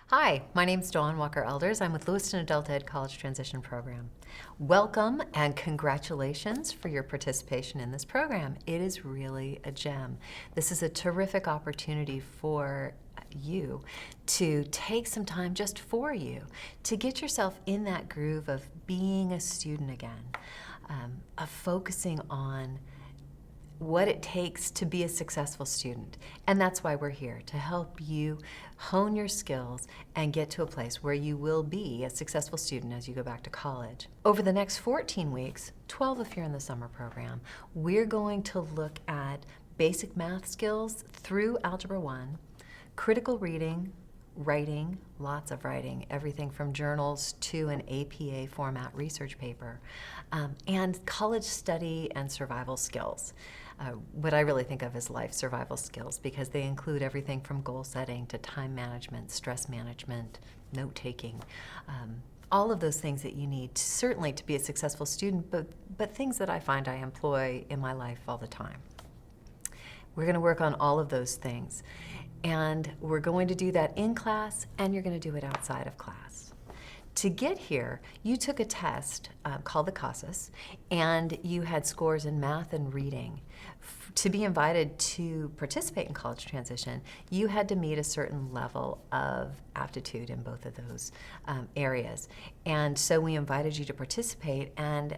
Hi, my name's Dawn Walker-Elders. I'm with Lewiston Adult Ed College Transition Program. Welcome and congratulations for your participation in this program. It is really a gem. This is a terrific opportunity for you to take some time just for you to get yourself in that groove of being a student again, of focusing on what it takes to be a successful student. And that's why we're here, to help you hone your skills and get to a place where you will be a successful student as you go back to college. Over the next 14 weeks, 12 if you're in the summer program, we're going to look at basic math skills through Algebra 1, critical reading, writing, lots of writing, everything from journals to an APA format research paper, and college study and survival skills. What I really think of as life survival skills, because they include everything from goal setting to time management, stress management, note-taking, all of those things that you need certainly to be a successful student, but things that I find I employ in my life all the time. We're going to work on all of those things, and we're going to do that in class, and you're going to do it outside of class. To get here, you took a test called the CASAS, and you had scores in math and reading. To be invited to participate in college transition, you had to meet a certain level of aptitude in both of those areas. And so we invited you to participate and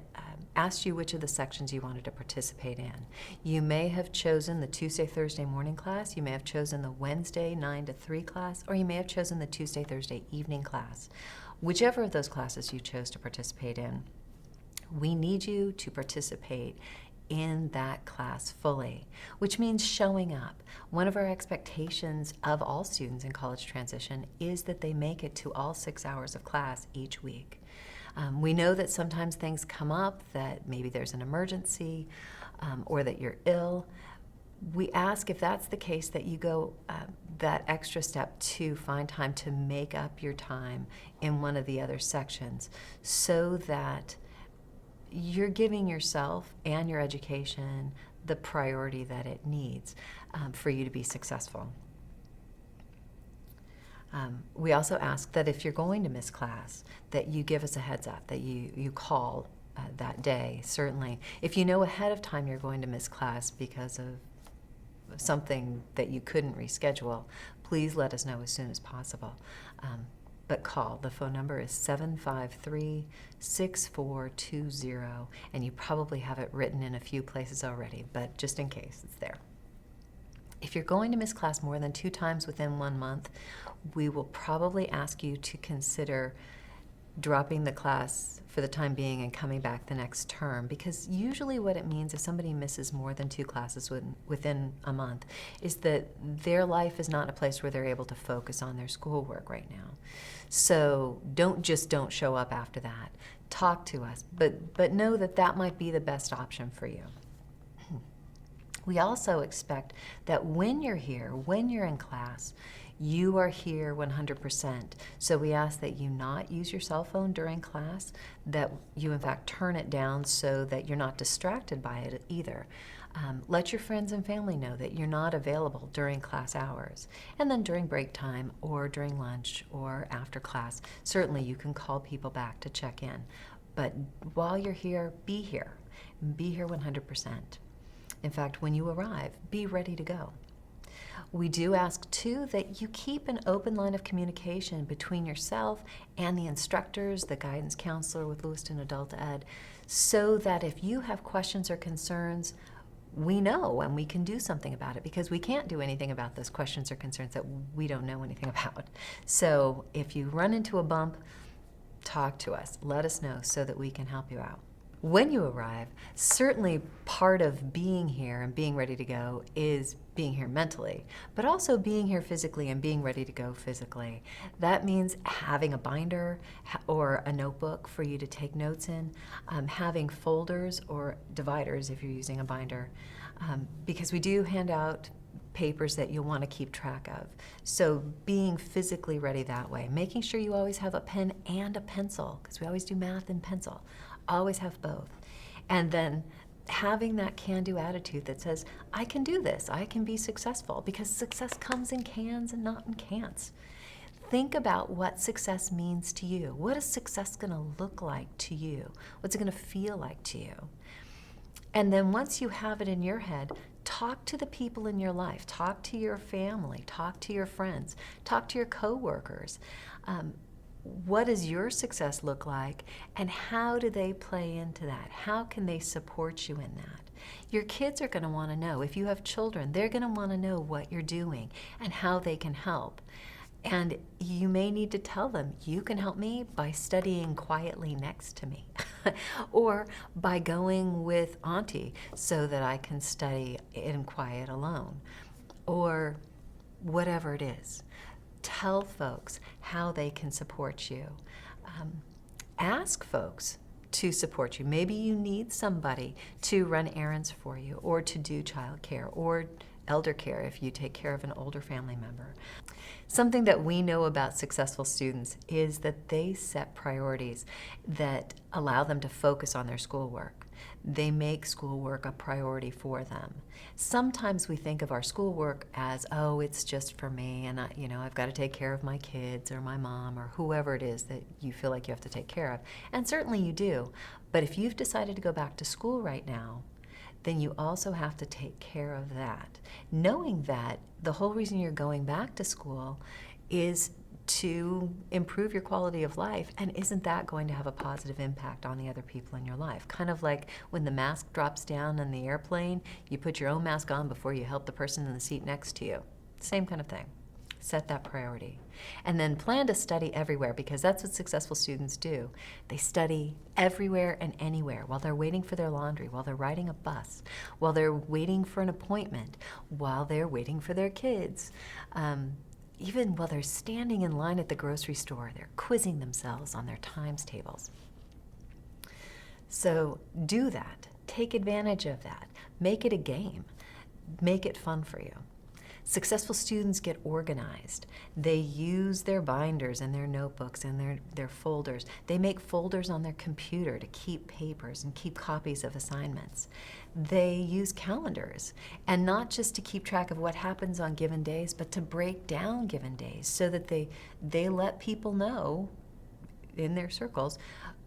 asked you which of the sections you wanted to participate in. You may have chosen the Tuesday, Thursday morning class, you may have chosen the Wednesday 9 to 3 class, or you may have chosen the Tuesday, Thursday evening class. Whichever of those classes you chose to participate in, we need you to participate in that class fully, which means showing up. One of our expectations of all students in college transition is that they make it to all 6 hours of class each week. We know that sometimes things come up, that maybe there's an emergency or that you're ill. We ask, if that's the case, that you go that extra step to find time to make up your time in one of the other sections so that you're giving yourself and your education the priority that it needs for you to be successful. We also ask that if you're going to miss class, that you give us a heads up, that you call that day, certainly. If you know ahead of time you're going to miss class because of something that you couldn't reschedule, please let us know as soon as possible. But call. The phone number is 753-6420, and you probably have it written in a few places already, but just in case, it's there. If you're going to miss class more than 2 times within 1 month, we will probably ask you to consider dropping the class for the time being and coming back the next term, because usually what it means if somebody misses more than 2 classes within a month is that their life is not in a place where they're able to focus on their schoolwork right now. So don't show up after that. Talk to us, but know that that might be the best option for you. We also expect that when you're here, when you're in class, you are here 100%. So we ask that you not use your cell phone during class, that you in fact turn it down so that you're not distracted by it either. Let your friends and family know that you're not available during class hours. And then during break time or during lunch or after class, certainly you can call people back to check in. But while you're here, be here. Be here 100%. In fact, when you arrive, be ready to go. We do ask, too, that you keep an open line of communication between yourself and the instructors, the guidance counselor with Lewiston Adult Ed, so that if you have questions or concerns, we know and we can do something about it, because we can't do anything about those questions or concerns that we don't know anything about. So if you run into a bump, talk to us. Let us know so that we can help you out. When you arrive, certainly part of being here and being ready to go is being here mentally, but also being here physically and being ready to go physically. That means having a binder or a notebook for you to take notes in, having folders or dividers if you're using a binder, because we do hand out papers that you'll want to keep track of. So being physically ready that way, making sure you always have a pen and a pencil, because we always do math in pencil. Always have both. And then having that can-do attitude that says, I can do this, I can be successful, because success comes in cans and not in can'ts. Think about what success means to you. What is success going to look like to you? What's it going to feel like to you? And then once you have it in your head, talk to the people in your life. Talk to your family. Talk to your friends. Talk to your coworkers. What does your success look like, and how do they play into that? How can they support you in that? Your kids are going to want to know. If you have children, they're going to want to know what you're doing and how they can help. And you may need to tell them, you can help me by studying quietly next to me or by going with Auntie so that I can study in quiet alone, or whatever it is. Tell folks how they can support you. Ask folks to support you. Maybe you need somebody to run errands for you, or to do childcare or elder care if you take care of an older family member. Something that we know about successful students is that they set priorities that allow them to focus on their schoolwork. They make schoolwork a priority for them. Sometimes we think of our schoolwork as, oh, it's just for me, and I've got to take care of my kids or my mom or whoever it is that you feel like you have to take care of. And certainly you do. But if you've decided to go back to school right now, then you also have to take care of that. Knowing that the whole reason you're going back to school is to improve your quality of life, and isn't that going to have a positive impact on the other people in your life? Kind of like when the mask drops down in the airplane, you put your own mask on before you help the person in the seat next to you. Same kind of thing. Set that priority. And then plan to study everywhere, because that's what successful students do. They study everywhere and anywhere, while they're waiting for their laundry, while they're riding a bus, while they're waiting for an appointment, while they're waiting for their kids. Even while they're standing in line at the grocery store, they're quizzing themselves on their times tables. So do that. Take advantage of that. Make it a game. Make it fun for you. Successful students get organized. They use their binders and their notebooks and their folders. They make folders on their computer to keep papers and keep copies of assignments. They use calendars, and not just to keep track of what happens on given days, but to break down given days so that they let people know in their circles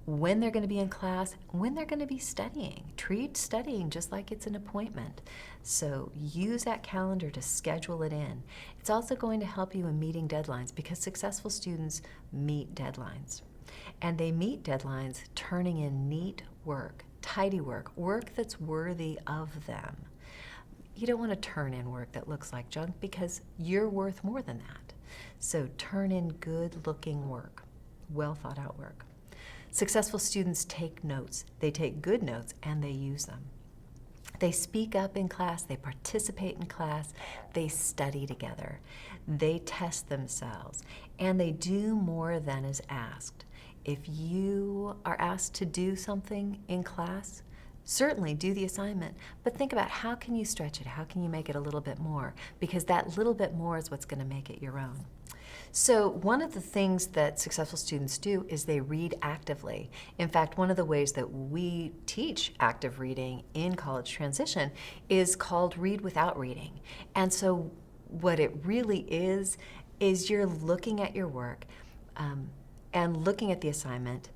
when they're going to be in class, when they're going to be studying. Treat studying just like it's an appointment. So use that calendar to schedule it in. It's also going to help you in meeting deadlines, because successful students meet deadlines. And they meet deadlines turning in neat work, tidy work, work that's worthy of them. You don't want to turn in work that looks like junk, because you're worth more than that. So turn in good-looking work, well thought out work. Successful students take notes. They take good notes and they use them. They speak up in class, they participate in class, they study together, they test themselves, and they do more than is asked. If you are asked to do something in class, certainly do the assignment, but think about how can you stretch it, how can you make it a little bit more, because that little bit more is what's going to make it your own. So one of the things that successful students do is they read actively. In fact, one of the ways that we teach active reading in college transition is called Read Without Reading. And so what it really is you're looking at your work and looking at the assignment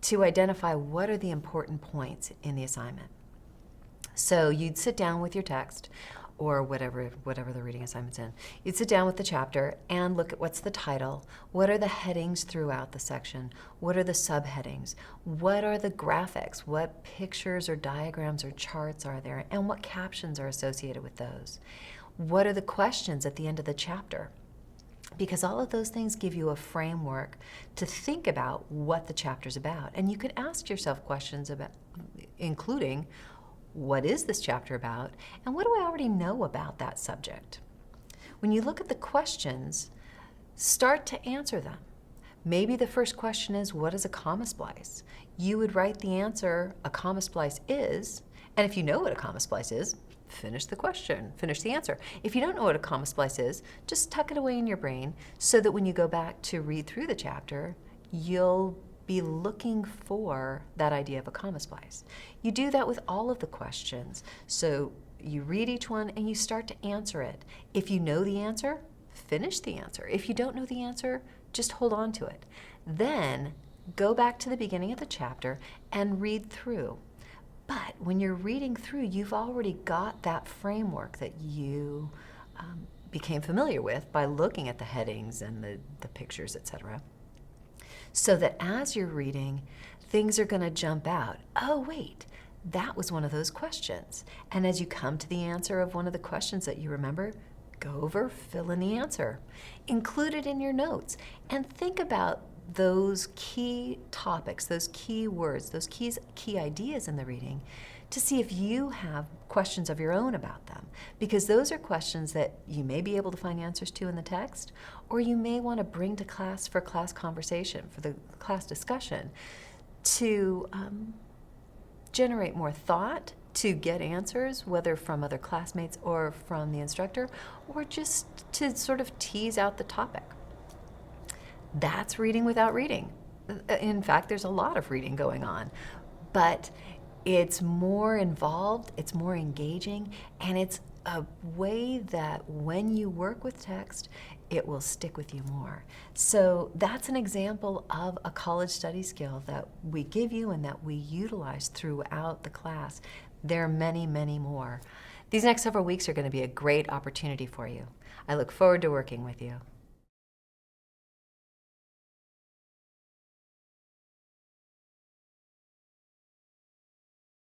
to identify what are the important points in the assignment. So you'd sit down with your text, or whatever the reading assignment's in. You'd sit down with the chapter and look at what's the title, what are the headings throughout the section, what are the subheadings, what are the graphics, what pictures or diagrams or charts are there, and what captions are associated with those. What are the questions at the end of the chapter? Because all of those things give you a framework to think about what the chapter's about. And you can ask yourself questions about, including, what is this chapter about, and what do I already know about that subject? When you look at the questions, start to answer them. Maybe the first question is, what is a comma splice? You would write the answer, a comma splice is, and if you know what a comma splice is, finish the question, finish the answer. If you don't know what a comma splice is, just tuck it away in your brain so that when you go back to read through the chapter, you'll be looking for that idea of a comma splice. You do that with all of the questions. So you read each one and you start to answer it. If you know the answer, finish the answer. If you don't know the answer, just hold on to it. Then go back to the beginning of the chapter and read through. But when you're reading through, you've already got that framework that you became familiar with by looking at the headings and the pictures, etc. So that as you're reading, things are going to jump out. Oh, wait, that was one of those questions. And as you come to the answer of one of the questions that you remember, go over, fill in the answer. Include it in your notes and think about those key topics, those key words, those key ideas in the reading to see if you have questions of your own about them. Because those are questions that you may be able to find answers to in the text, or you may want to bring to class for class conversation, for the class discussion, to generate more thought, to get answers, whether from other classmates or from the instructor, or just to sort of tease out the topic. That's reading without reading. In fact, there's a lot of reading going on, but it's more involved, it's more engaging, and it's a way that when you work with text, it will stick with you more. So that's an example of a college study skill that we give you and that we utilize throughout the class. There are many, many more. These next several weeks are going to be a great opportunity for you. I look forward to working with you.